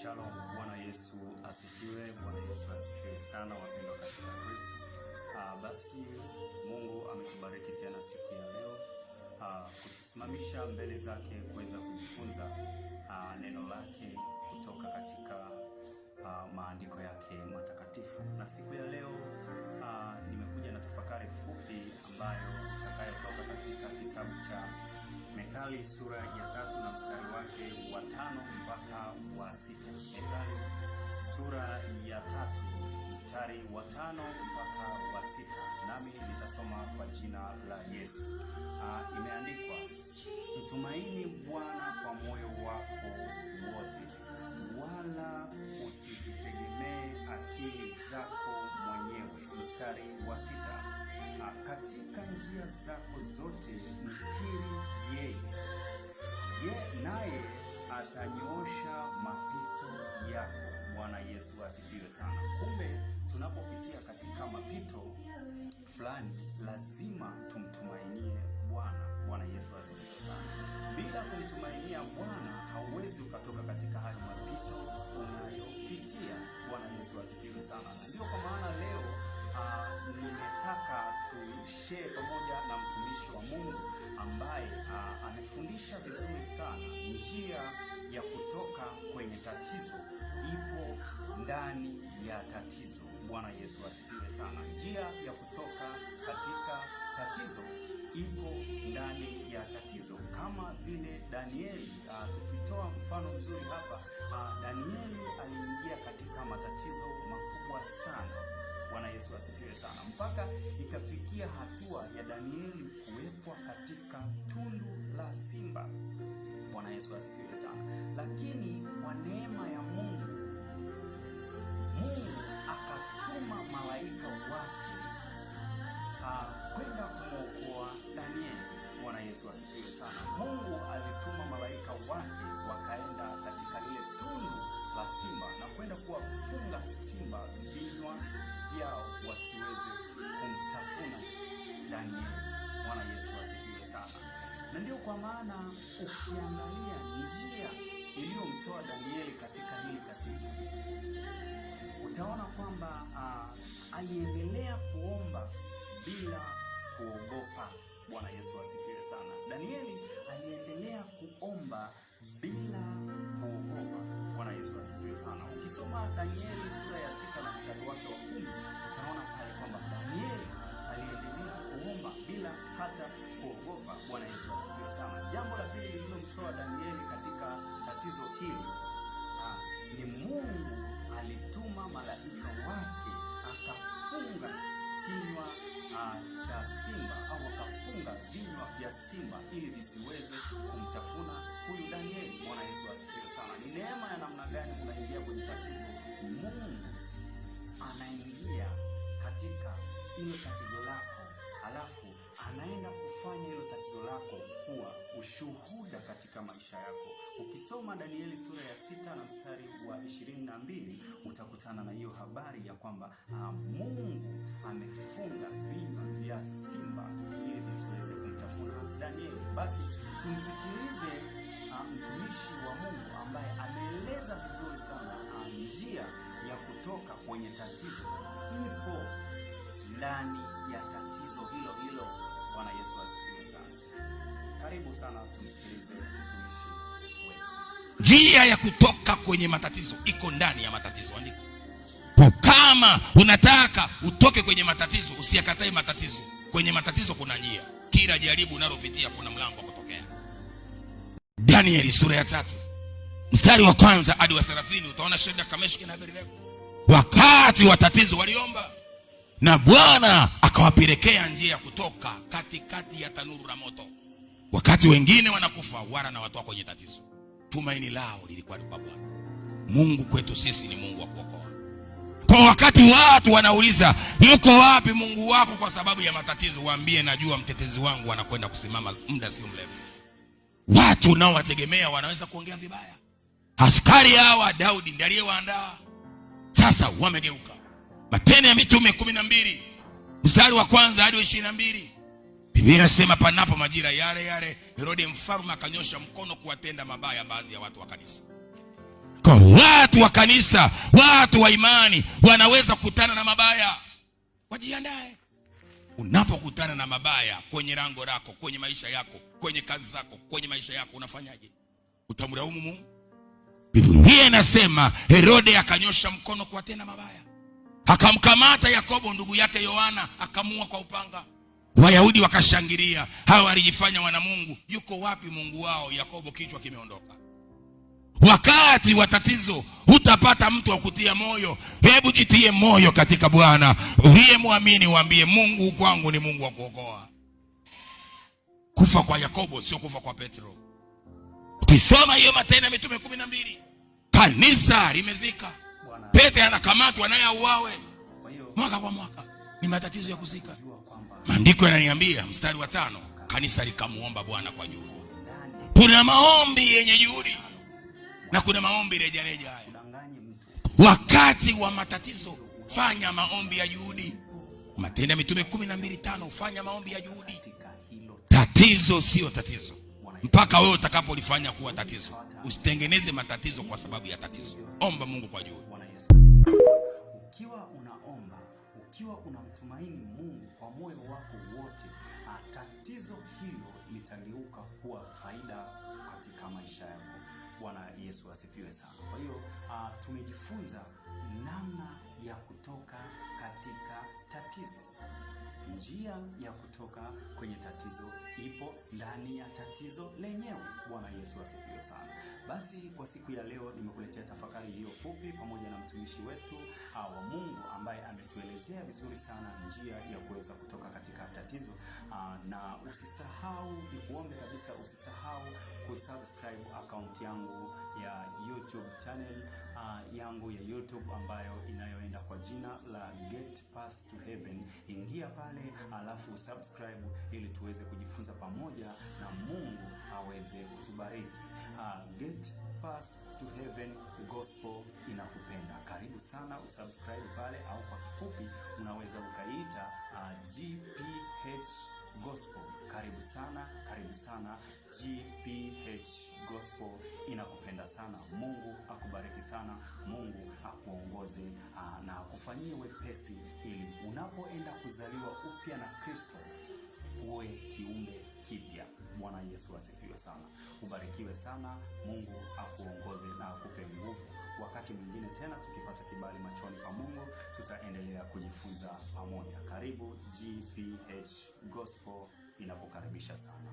Shalom, Bwana Yesu asifiwe. Bwana Yesu asifiwe sana, wapendwa katika Kristo. Basi Mungu ametubariki tena siku ya leo kutusimamisha mbele zake kuweza kujifunza neno lake kutoka katika maandiko yake matakatifu. Na siku ya leo nimekuja na tafakari fupi ambayo itakayotoka katika kitabu cha Methali sura ya 3 na mstari wake wa 5 mpaka wa 6. Methali sura ya 3 mstari wa 5 mpaka wa 6. Nami nitasoma kwa jina la Yesu. Imeandikwa, mtumaini Bwana kwa moyo wako wote, wala usizitegemee akili zako mwenyewe. Mstari wa 6. Katika njia zako zote mkiri yeye, naye atanyoosha mapito yako. Bwana Yesu asifiwe sana. Kumbe tunapopitia katika mapito fulani lazima tumtumainie Bwana. Bwana Yesu asifiwe sana. Bila kumtumainia Bwana hauwezi ukatoka katika hali mapito unayopitia. Bwana Yesu asifiwe sana. Ndio kwa maana leo nimetaka tushare pamoja na mtumishi wa Mungu ambaye amefundisha vizuri sana. Njia ya kutoka kwenye tatizo ipo ndani ya tatizo. Bwana Yesu asifiwe sana. Njia ya kutoka katika tatizo ipo ndani ya tatizo, kama vile Danieli. Tukitoa mfano mzuri hapa, Danieli aliingia katika matatizo makubwa sana. Bwana Yesu asifiwe sana. Mpaka ikafikia hatua ya Danieli kuwekwa katika tundu la simba. Bwana Yesu asifiwe sana. Lakini kwa neema ya Mungu akatuma malaika wake kwenda kumwokoa Danieli. Bwana Yesu asifiwe sana. Mungu alituma malaika wake wakaenda katika ile tundu la simba na kwenda kuwafunga simba vinywa vyao wasiweze kumtafuna Danieli. Bwana Yesu asifiwe sana. Na ndio kwa maana ukiangalia njia iliyomtoa Danieli katika hili tatizo, utaona kwamba aliendelea kuomba bila kuogopa. Bwana Yesu asifiwe sana. Danieli aliendelea kuomba bila kuogopa. Bwana Yesu asifiwe sana. Ukisoma Danieli sura ya 6 na mstari wake wa 10, utaona pale kwamba Danieli aliendelea kuomba bila hata kuogopa. Bwana Yesu asifiwe sana. Jambo la pili lililomtoa Danieli katika tatizo hili ni Mungu alituma malaika wake akafunga kinywa cha simba, au akafunga vinywa vya simba ili visiweze kumtafuna huyu Danieli. Bwana Yesu asifiwe sana. Ni neema ya namna gani unaingia kwenye tatizo? Mungu anaingia katika ile tatizo lako, alafu anaenda kufanya ile tatizo lako kuwa ushuhuda katika maisha yako. Ukisoma Danieli sura ya 6 na mstari wa 22, utakutana na hiyo habari ya kwamba Mungu amefunga vinywa vya simba ili visiweze kumtafuna Danieli. Basi tumsikilize mtumishi wa Mungu ambaye ameeleza vizuri sana njia ya kutoka kwenye tatizo ipo ndani ya tatizo hilo hilo. Bwana Yesu asifiwe sana. Karibu sana tumsikilize mtumishi wetu. Njia ya kutoka kwenye matatizo iko ndani ya matatizo. Andika. Kama unataka utoke kwenye matatizo, usiyakatae matatizo. Kwenye matatizo kuna njia. Kila jaribu unalopitia kuna mlango wa kutokea. Danieli sura ya 3 mstari wa 1 hadi wa 30, utaona Shadraka, Meshaki na Abednego wakati wa tatizo waliomba, na Bwana akawapelekea njia ya kutoka katikati ya tanuru la moto. Wakati wengine wanakufa, wala na watoa kwenye tatizo, tumaini lao lilikuwa kwa Bwana. Mungu kwetu sisi ni Mungu wa kuokoa. Kwa wakati watu wanauliza, yuko wapi Mungu wako kwa sababu ya matatizo, waambie najua mtetezi wangu anakwenda kusimama muda sio mrefu. Watu nao wategemea wanaweza kuongea vibaya. Askari hawa Daudi ndiye aliyewaandaa. Sasa wamegeuka. Matendo ya Mitume 12 mstari wa 1 hadi 22. Biblia inasema panapo majira yale Herode mfalme akanyosha mkono kuwatenda mabaya baadhi ya watu wa kanisa. Kwa watu watu wa kanisa, watu wa imani wanaweza kukutana na mabaya. Wajiandae. Unapokutana na mabaya kwenye lango lako, kwenye maisha yako, kwenye kazi zako, kwenye maisha yako, unafanyaje? Utamlaumu Mungu? Biblia inasema Herode akanyosha mkono kuwatenda mabaya, akamkamata Yakobo ndugu yake Yohana, akamuua kwa upanga. Wayahudi wakashangilia, hawa walijifanya wana Mungu. Yuko wapi Mungu wao? Yakobo kichwa kimeondoka. Wakati wa tatizo utapata mtu wa kutia moyo. Hebu jitie moyo katika Bwana. Uliyemwamini waambie, Mungu kwangu ni Mungu wa kuokoa. Kufa kwa Yakobo sio kufa kwa Petro. Ukisoma hiyo Matendo ya Mitume 12, kanisa limezika. Petro anakamatwa naye auawe. Mwaka kwa mwaka ni matatizo ya kuzika. Maandiko yananiambia mstari wa 5, kanisa likamuomba Bwana kwa juhudi. Kuna maombi yenye juhudi na kuna maombi rejareja. Haya, wakati wa matatizo fanya maombi ya juhudi. Matendo ya Mitume 12:5, fanya maombi ya juhudi. Tatizo sio tatizo mpaka wewe utakapolifanya kuwa tatizo. Usitengeneze matatizo kwa sababu ya tatizo. Omba Mungu kwa juhudi. Ukiwa unaomba, ukiwa unamtumaini Mungu kwa moyo wako wote, tatizo hilo litageuka kuwa faida katika maisha yako. Bwana Yesu asifiwe sana. Kwa hiyo tumejifunza namna ya kutoka katika tatizo. Njia ya kutoka kwenye tatizo ipo ndani ya tatizo lenyewe. Bwana Yesu asifiwe sana. Basi kwa siku ya leo nimekuletea tafakari hiyo fupi pamoja na mtumishi wetu wa Mungu ambaye ametuelezea vizuri sana njia ya kuweza kutoka katika tatizo. Na usisahau, nikuombe kabisa usisahau kusubscribe account yangu ya YouTube channel yangu ya YouTube ambayo inayoenda kwa jina la Get Pass to Heaven. Ingia pale alafu subscribe ili tuweze kujifunza pamoja na Mungu aweze kutubariki. Get Pass to Heaven Gospel inakupenda. Karibu sana usubscribe pale, au kwa kifupi unaweza ukaita GPH Gospel. Karibu sana GPH Gospel inakupenda sana. Mungu akubariki sana, Mungu akuongoze na akufanyie wepesi ili unapoenda kuzaliwa upya na Kristo uwe kiumbe kipya. Bwana Yesu asifiwe sana. Ubarikiwe sana, Mungu akuongoze na akupe nguvu. Wakati mwingine tena tukipata kibali machoni pa Mungu tutaendelea kujifunza pamoja. Karibu GPH Gospel inakukaribisha sana.